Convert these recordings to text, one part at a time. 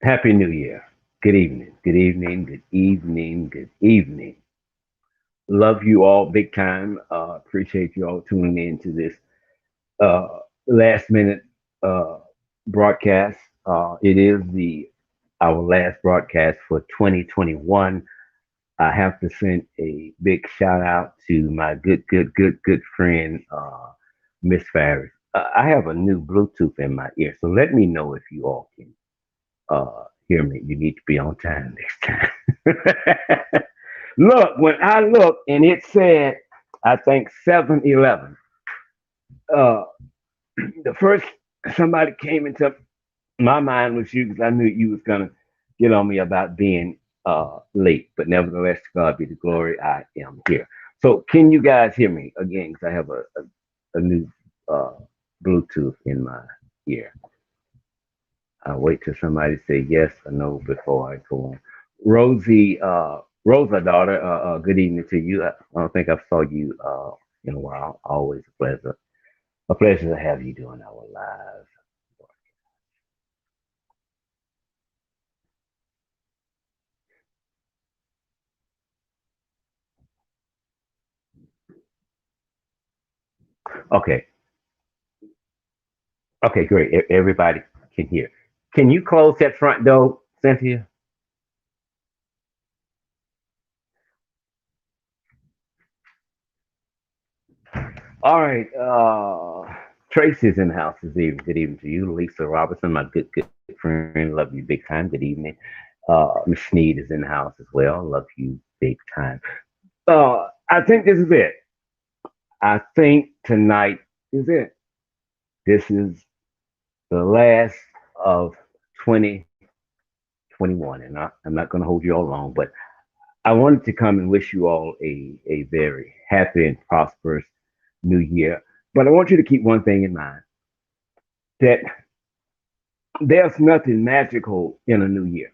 Happy New Year. Good evening. Good evening. Good evening. Good evening. Love you all big time. Appreciate you all tuning in to this last minute uh, broadcast. It is the our last broadcast for 2021. I have to send a big shout out to my good friend, Miss Farris. I have a new Bluetooth in my ear, so let me know if you all can hear me. You need to be on time next time. Look, when I look and it said, I think 7-Eleven, uh, the first somebody came into my mind was you because I knew you was gonna get on me about being late, but nevertheless, to God be the glory. I am here. So, can you guys hear me again? Because I have a new uh, Bluetooth in my ear. I'll wait till somebody say yes or no before I go on. Rosie, Rosa, daughter, good evening to you. I don't think I've saw you in a while. Always a pleasure. A pleasure to have you doing our live. Okay, okay, great. Everybody can hear. Can you close that front door, Cynthia? All right. Tracy's in the house this evening. Good evening to you. Lisa Robertson, my good friend. Love you big time. Good evening. Miss Sneed is in the house as well. Love you big time. I think this is it. I think tonight is it. This is the last of 2021, and I'm not going to hold you all long, but I wanted to come and wish you all a very happy and prosperous new year. But I want you to keep one thing in mind that there's nothing magical in a new year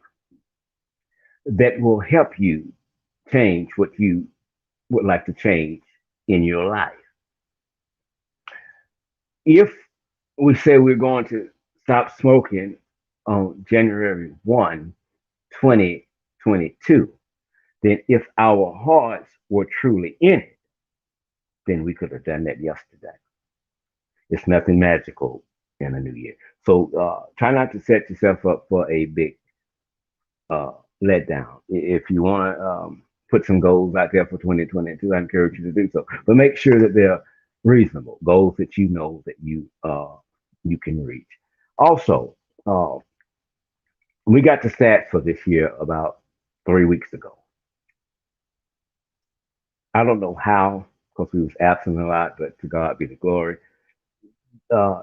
that will help you change what you would like to change in your life. If we say we're going to stop smoking on January 1, 2022, then if our hearts were truly in it, then we could have done that yesterday. It's nothing magical in a new year. So try not to set yourself up for a big uh, letdown. If you want to put some goals out there for 2022, I encourage you to do so. But make sure that they're reasonable goals that you know that you can reach. Also, uh, we got the stats for this year about 3 weeks ago. I don't know how because we was absent a lot, but to God be the glory.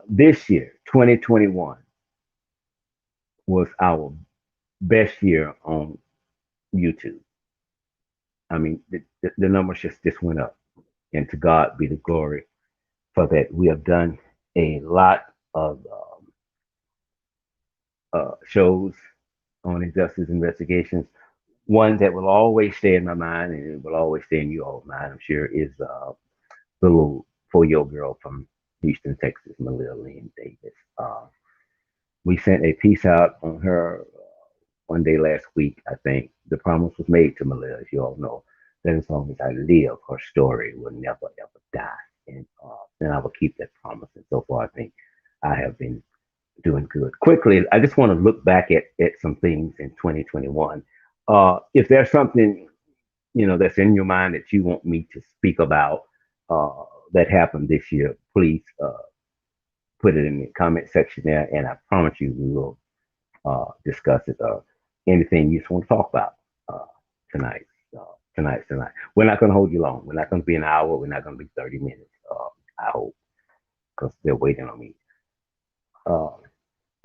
This year, 2021, was our best year on YouTube. I mean, the numbers just went up, and to God be the glory for that. We have done a lot of shows on injustice investigations. One that will always stay in my mind, and it will always stay in you all's mind, I'm sure, is the little 4-year girl from Houston, Texas, Malia Lynn Davis. We sent a piece out on her one day last week, I think. The promise was made to Malia, as you all know, that as long as I live, her story will never, ever die. And I will keep that promise. And so far, I think I have been doing good. Quickly, I just want to look back at some things in 2021. If there's something, that's in your mind that you want me to speak about uh, that happened this year, please put it in the comment section there. And I promise you, we will discuss it or anything you just want to talk about uh, tonight. Uh, tonight. We're not going to hold you long. We're not going to be an hour. We're not going to be 30 minutes. I hope because they're waiting on me uh,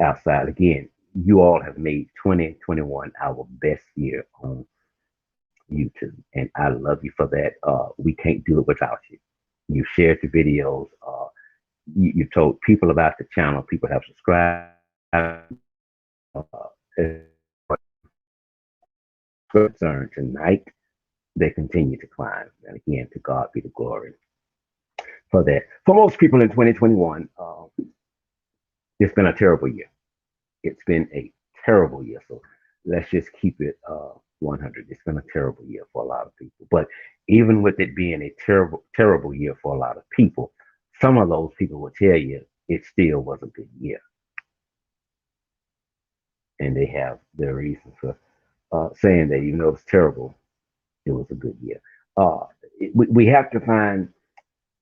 outside. Again, you all have made 2021 our best year on YouTube, and I love you for that. We can't do it without you. You shared the videos. You told people about the channel. People have subscribed. Concern tonight, they continue to climb. And again, to God be the glory for that. For most people in 2021, it's been a terrible year. It's been a terrible year. So let's just keep it 100. It's been a terrible year for a lot of people. But even with it being a terrible year for a lot of people, some of those people will tell you it still was a good year, and they have their reasons for saying that even though it's terrible, it was a good year. Uh, we have to find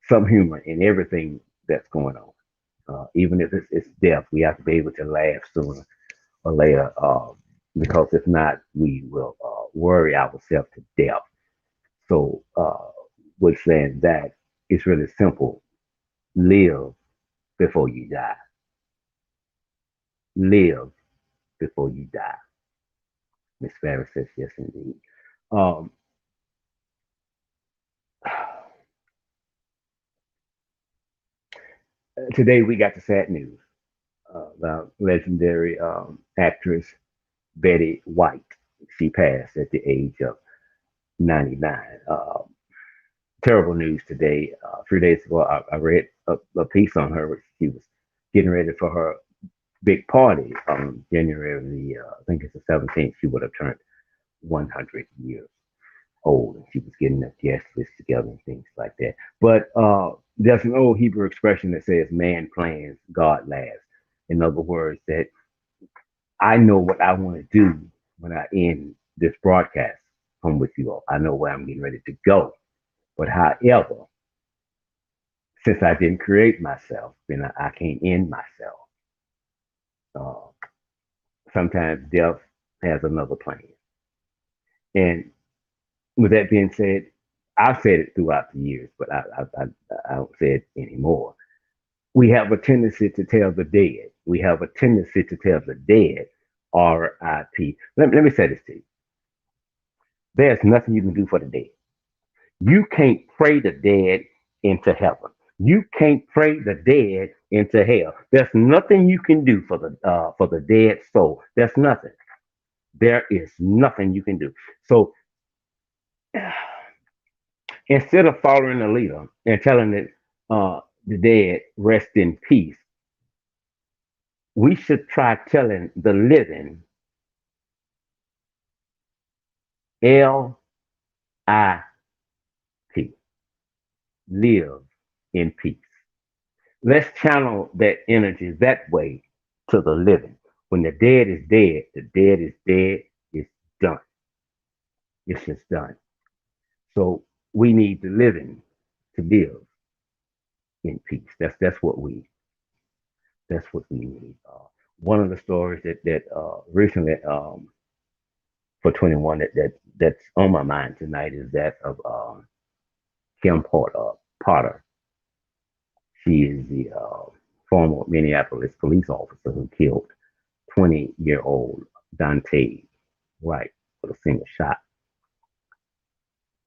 some humor in everything that's going on. Even if it's death, we have to be able to laugh sooner or later, because if not, we will worry ourselves to death. So, with saying that, it's really simple. Live before you die. Live before you die. Miss Farris says yes, indeed. Um, Today we got the sad news about legendary actress Betty White. She passed at the age of 99. Terrible news today. 3 days ago, I read a piece on her. She was getting ready for her big party on January the, I think it's the 17th. She would have turned 100 years old, and she was getting the guest list together and things like that. But there's an old Hebrew expression that says, "Man plans, God laughs." In other words, that I know what I want to do when I end this broadcast. I'm with you all. I know where I'm getting ready to go. But however, since I didn't create myself, then I can't end myself. Uh, Sometimes death has another plan. And with that being said, I've said it throughout the years, but I don't say it anymore. We have a tendency to tell the dead. We have a tendency to tell the dead, R.I.P. Let me say this to you. There's nothing you can do for the dead. You can't pray the dead into heaven. You can't pray the dead into hell. There's nothing you can do for the dead soul. There's nothing. There is nothing you can do. So instead of following the leader and telling the dead rest in peace, we should try telling the living L.I.P. Live in peace. Let's channel that energy that way to the living. When the dead is dead, the dead is dead. It's done. It's just done. So we need the living to live in peace. That's what we need. One of the stories that recently for 21 that's on my mind tonight is that of Kim Potter. She is the former Minneapolis police officer who killed 20-year-old Dante Wright with a single shot.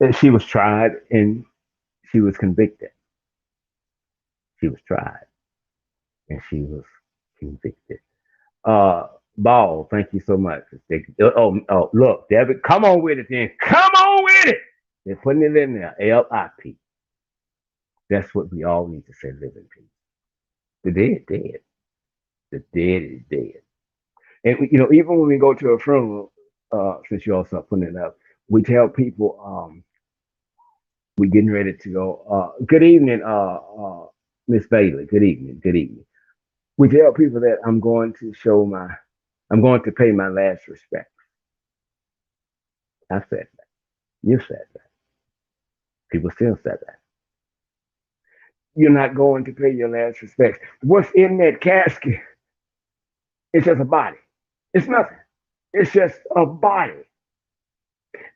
And she was tried and she was convicted. She was tried and she was convicted. Uh, Ball, thank you so much. Look, David, come on with it then. Come on with it. They're putting it in there. L.I.P. That's what we all need to say, live in peace. The dead, dead. The dead is dead. And even when we go to a funeral, since you all start putting it up, we tell people, we're getting ready to go. Good evening, Miss Bailey. Good evening. Good evening. We tell people that I'm going to pay my last respect. I said that. You said that. People still said that. You're not going to pay your last respects. What's in that casket? It's just a body. It's nothing. It's just a body.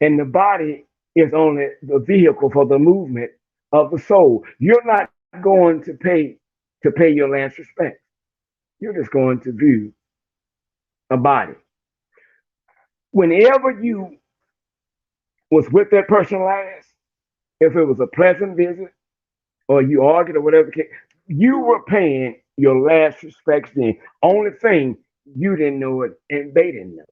And the body is only the vehicle for the movement of the soul. You're not going to pay your last respect. You're just going to view a body. Whenever you was with that person last, if it was a pleasant visit or you argued or whatever, you were paying your last respects then. Only thing, you didn't know it and they didn't know.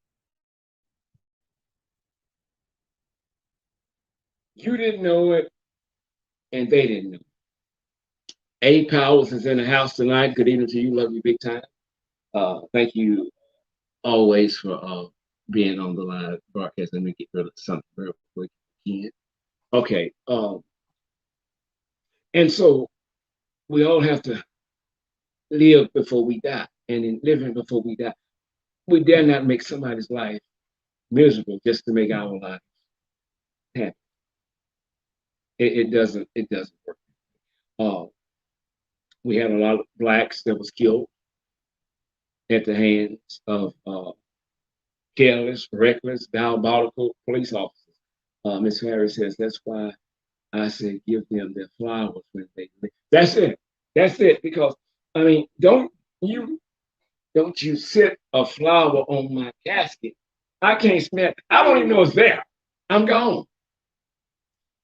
You didn't know it and they didn't know. A Powers is in the house tonight. Good evening to you. Love you big time. Thank you always for being on the live broadcast. Let me get rid of something real quick again. Okay. And so we all have to live before we die. And in living before we die, we dare not make somebody's life miserable just to make our life happy. It doesn't work. Uh, we had a lot of blacks that was killed at the hands of careless, reckless, diabolical police officers. Ms. Harris says that's why I said give them their flowers when they leave. That's it. That's it. Because I mean, you don't you sit a flower on my casket? I can't smell. I don't even know it's there. I'm gone.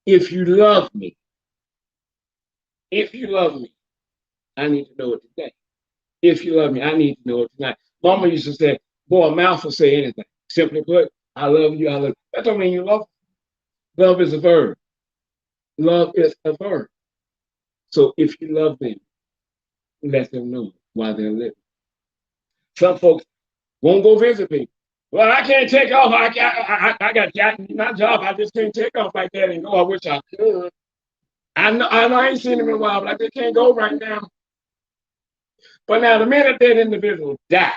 If you love me, if you love me, I need to know it today. If you love me, I need to know it tonight. Mama used to say, boy, a mouth will say anything. Simply put, I love you, I love you. That don't mean you love. Love is a verb. Love is a verb. So if you love them, let them know why they're living. Some folks won't go visit people. Well, I can't take off. I got my job. I just can't take off like that and go. I wish I could. I know I ain't seen them in a while, but I just can't go right now. But now, the minute that individual die,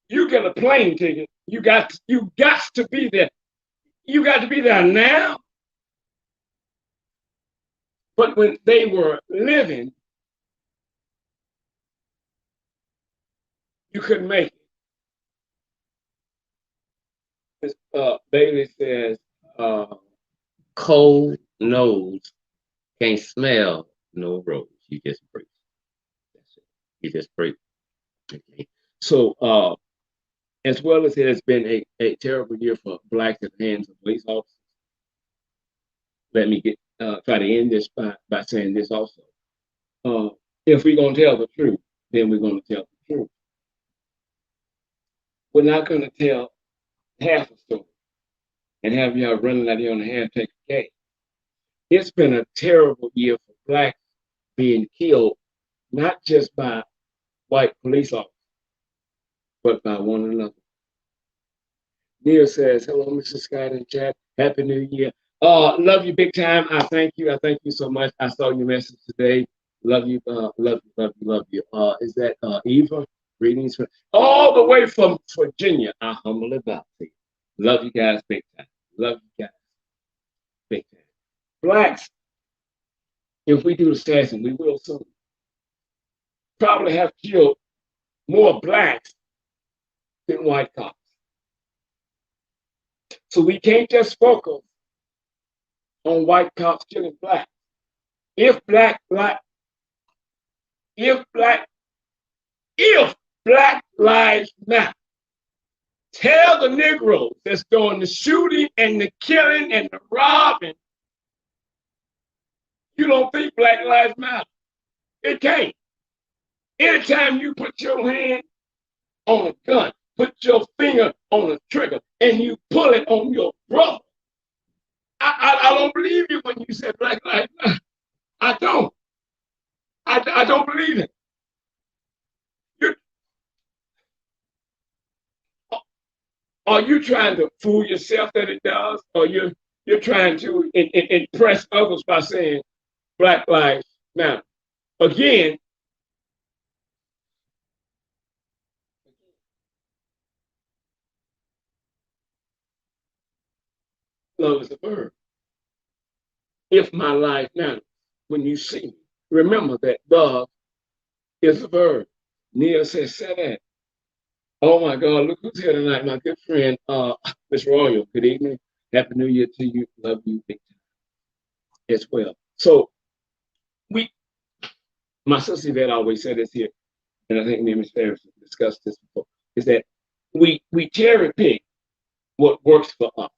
you get a plane ticket. You got to be there. You got to be there now. But when they were living, you couldn't make it. Bailey says, cold nose can't smell no rose. You just breathe. That's it. You just breathe. Okay. So, as well as it has been a terrible year for blacks at the hands of police officers, let me try to end this by saying this also. If we're going to tell the truth, then we're going to tell the truth. We're not going to tell half a story and have y'all running out here on the hand take a case. It's been a terrible year for blacks being killed, not just by white police officers, but by one another. Neil says, hello, Mr. Scott and chat. Happy New Year. Love you big time. I thank you. I thank you so much. I saw your message today. Love you, love you, love you, love you. Is that Eva? Greetings from all the way from Virginia. I humbly bow to you. Love you guys big time. Love you guys big time. Blacks, if we do the stats, and we will soon, probably have killed more blacks than white cops. So we can't just focus on white cops killing black. If black lives matter, tell the Negroes that's doing the shooting and the killing and the robbing, you don't think black lives matter. It can't. Anytime you put your hand on a gun, put your finger on a trigger, and you pull it on your brother, I don't believe you when you say black lives matter. I don't. I don't believe it. You're, are you trying to fool yourself that it does, or you're trying to impress others by saying Black Lives Matter? Again, love is a verb. If my life matters, when you see me, remember that love is a verb. Neil says, say that. Oh my God, look who's here tonight. My good friend, Miss Royal. Good evening. Happy New Year to you. Love you big time as well. So we, my sister Yvette always said this here, and I think me and Ms. Ferris discussed this before, is that we cherry pick what works for us.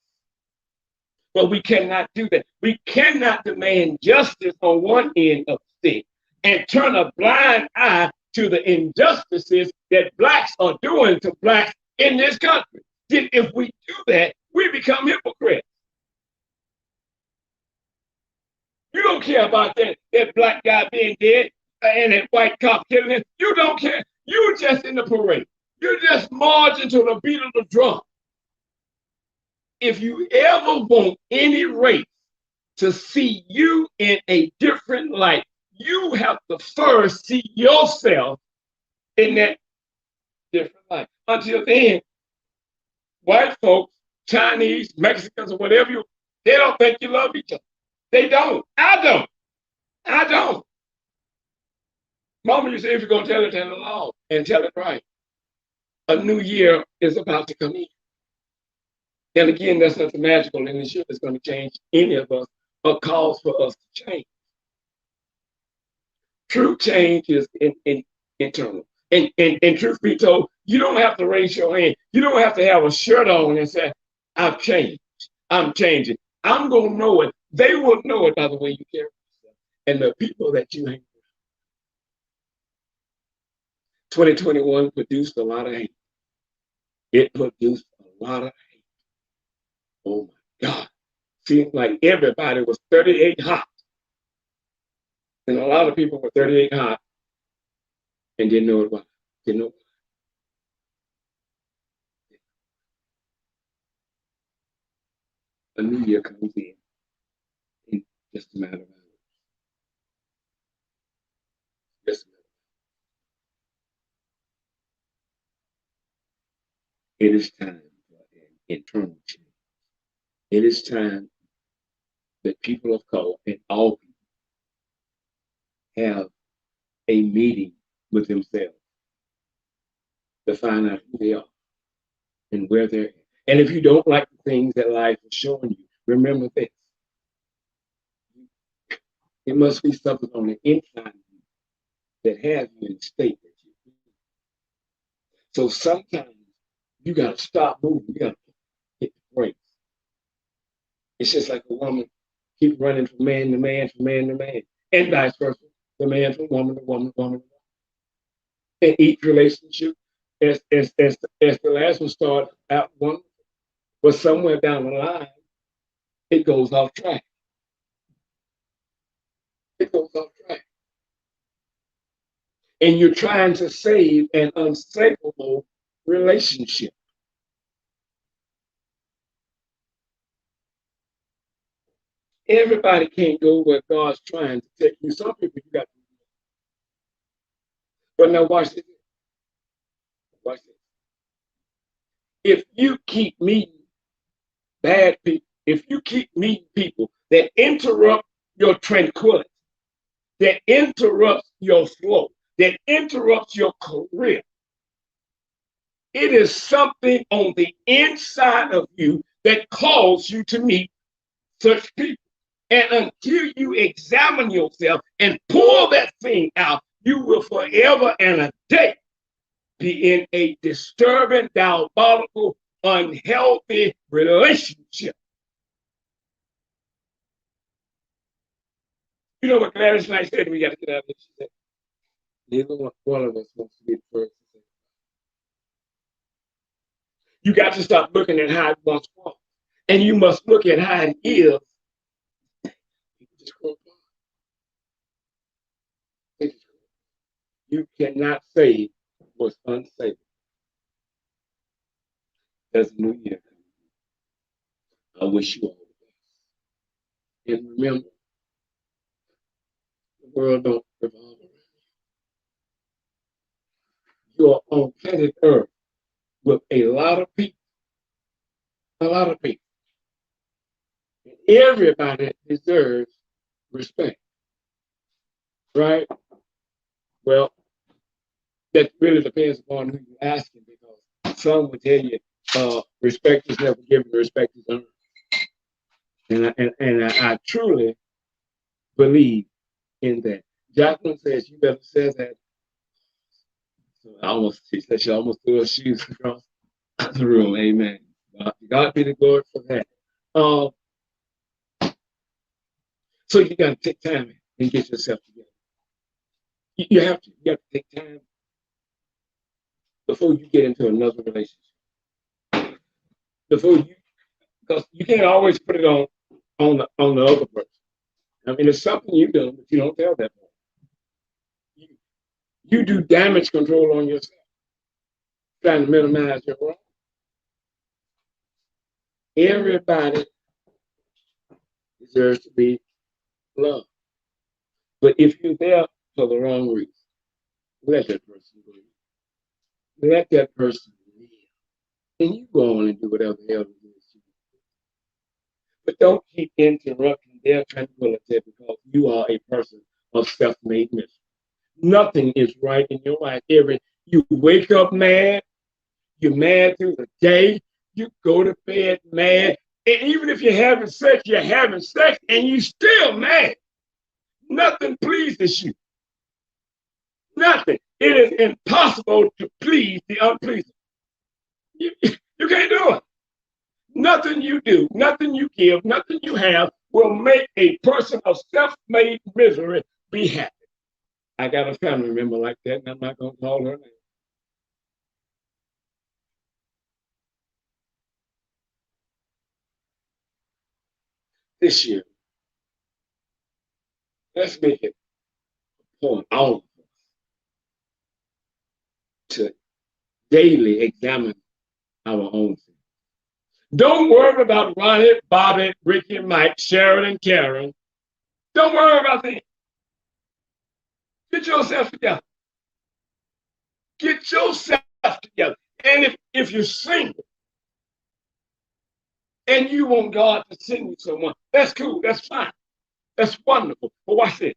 But we cannot do that. We cannot demand justice on one end of the stick and turn a blind eye to the injustices that blacks are doing to blacks in this country. Then if we do that, we become hypocrites. You don't care about that black guy being dead and that white cop killing him. You don't care. You're just in the parade. You're just marching to the beat of the drum. If you ever want any race to see you in a different light, you have to first see yourself in that different light. Until then, white folks, Chinese, Mexicans, or whatever, they don't think you love each other. They don't. I don't. I don't. Mama, you say if you're going to tell the law and tell it right, a new year is about to come in. And again, that's nothing magical in this year that's going to change any of us or cause for us to change. True change is internal. And truth be told, you don't have to raise your hand. You don't have to have a shirt on and say, I've changed. I'm changing. I'm going to know it. They will know it by the way you carry yourself and the people that you hang around. 2021 produced a lot of hate. It produced a lot of hate. Oh my God. Seemed like everybody was 38 hot. And a lot of people were 38 hot and didn't know it was. Didn't know. A new year comes in just a matter of hours. Just a matter. It is time for an internal change. It is time that people of color and all people have a meeting with themselves to find out who they are and where they're at. And if you don't like the things that life is showing you, remember this. It must be something on the inside of you that has you in the state that you're in. So sometimes you got to stop moving. You got to hit the brakes. It's just like a woman keep running from man to man, from man to man, and vice versa. The man from woman to woman to woman. In each relationship, as the last one started out one, but somewhere down the line, it goes off track. It goes off track. And you're trying to save an unsavable relationship. Everybody can't go where God's trying to take you. Some people you got to. But now watch this. Watch this. If you keep meeting bad people, if you keep meeting people that interrupt your tranquility, that interrupts your flow, that interrupts your career, it is something on the inside of you that calls you to meet such people. And until you examine yourself and pull that thing out, you will forever and a day be in a disturbing, diabolical, unhealthy relationship. You know what Gladys Knight said? We got to get out of this. She said, neither one of us wants to be the first. You got to stop looking at how it once was. And you must look at how it is. You cannot save what's unsavable. There's a new year coming. I wish you all the best. And remember, the world don't revolve around you. You are on planet Earth with a lot of people. A lot of people. And everybody deserves respect. Right? Well, that really depends upon who you're asking, because some would tell you respect is never given, respect is earned. And I truly believe in that. Jacqueline says you better say that. So she said she almost threw her shoes across the room. Amen. God be the glory for that. So you got to take time and get yourself together. You have to take time before you get into another relationship. Because you can't always put it on the other person. I mean, it's something you've done, but you don't tell that person. You do damage control on yourself. trying to minimize your wrong. Everybody deserves to be loved. But if you're there for the wrong reason, let that person go. Let that person live. And you go on and do whatever the hell it is you do. But don't keep interrupting their tranquility because you are a person of self-made misery. Nothing is right in your life. You wake up mad, you're mad through the day, you go to bed mad, and even if you're having sex and you still mad. Nothing pleases you. Nothing. It is impossible to please the unpleasing. You can't do it. Nothing you do, nothing you give, nothing you have will make a person of self-made misery be happy. I got a family member like that, and I'm not going to call her name. This year, let's make it a point, all of us, to daily examine our own sin. Don't worry about Ronnie, Bobby, Ricky, Mike, Sharon, and Karen. Don't worry about them. Get yourself together. Get yourself together. And if you're single and you want God to send you someone, that's cool. That's fine. That's wonderful. But watch this.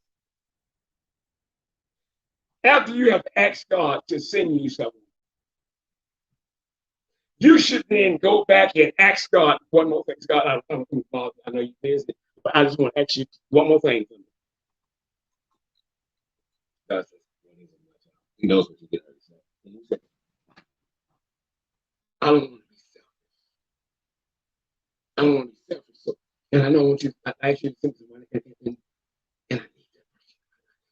After you have asked God to send you someone, you should then go back and ask God one more thing. God, I know you're busy, but I just want to ask you one more thing. He knows what you get. I don't want to be selfish. I don't want to be selfish. So, and I know I want you. I ask you to send someone, and I need that person.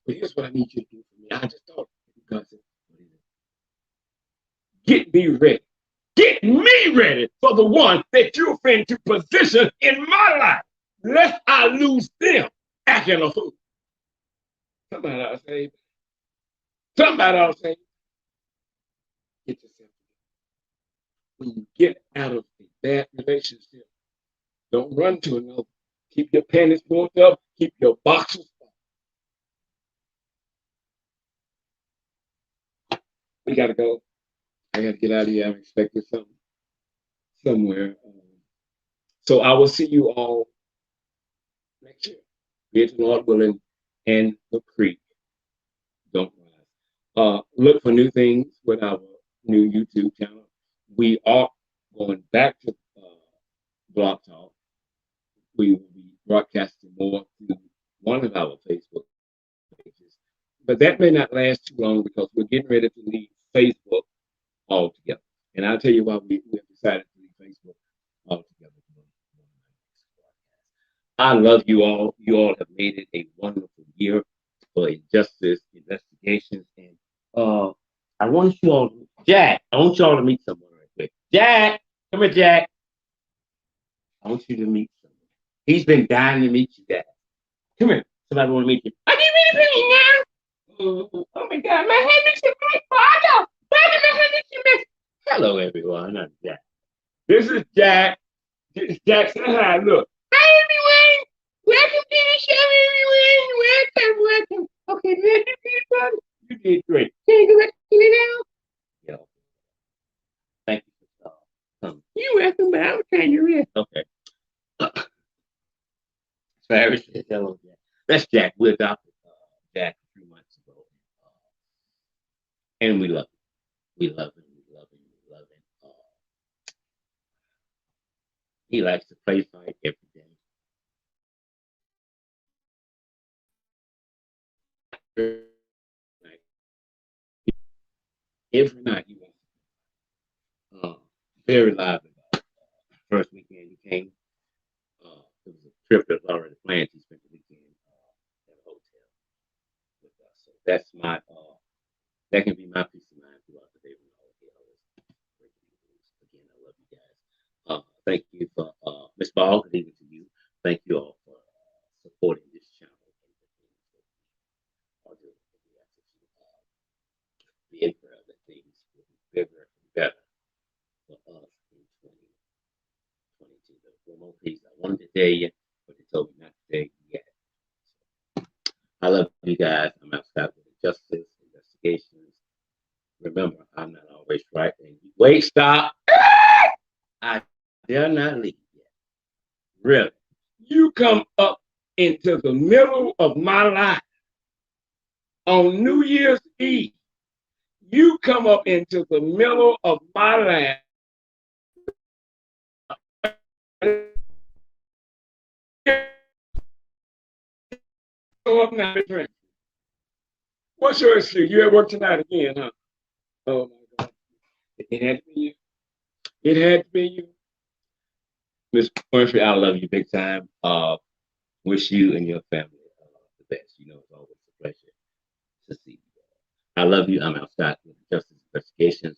But here's what I need you to do for me. I just thought God said, get me ready. Get me ready for the one that you're going to position in my life. Lest I lose them acting a fool. Somebody else say, somebody else say, get yourself together. When you get out of a bad relationship, don't run to another. Keep your panties pulled up. Keep your boxers up. We got to go. I got to get out of here. I'm expecting something somewhere. So I will see you all next year. Be the Lord willing and the creek. Don't rise. Look for new things with our new YouTube channel. We are going back to Blog Talk. We will be broadcasting more through one of our Facebook pages. But that may not last too long because we're getting ready to leave Facebook altogether. And I'll tell you why we have decided to leave Facebook altogether. I love you all. You all have made it a wonderful year for injustice investigations. And I want you all, Jack, I want you all to meet someone right quick. Jack, come here, Jack. I want you to meet someone. He's been dying to meet you guys. Come here. Somebody want to meet you. Are you ready for me now? Oh my God, my hand makes you my father. Father, my hand makes you. Hello, everyone. I'm Jack. This is Jack. Jack, say hi. Look. Hi, everyone. Welcome to the show, everyone. Welcome. Okay, everybody. You did great. Can you go back to the now? Yeah. Thank you for coming. You're welcome, but I was trying to rest. Okay. Travis said hello, Jack. That's Jack. We adopted Jack 3 months ago. And we love him. We love him. We love him. We love him. He likes to play fight every day. Every night he wants very lively. First weekend he came. It was a trip that was already planned. He spent the weekend at a hotel with us. So that's my that can be my peace of mind throughout the day when I again, I love you guys. Thank you for Ms. Ball, good evening to you. Thank you all for supporting this channel. Be in prayer that things will be bigger and better. couple more pieces I wanted to tell you, but they told me not to tell you yet. I love you guys. I'm outside with the Justice Investigations. Remember, I'm not always right. And wait, stop. I dare not leave yet. Really. You come up into the middle of my life on New Year's Eve. You come up into the middle of my life. Go up now, drink. What's your excuse? You at work tonight again, huh? Oh my God. It had to be you. It had to be you. Miss Murphy, I love you big time. Wish you and your family the best. You know, it's always a pleasure to see you. I love you. I'm outside with Justice Investigations.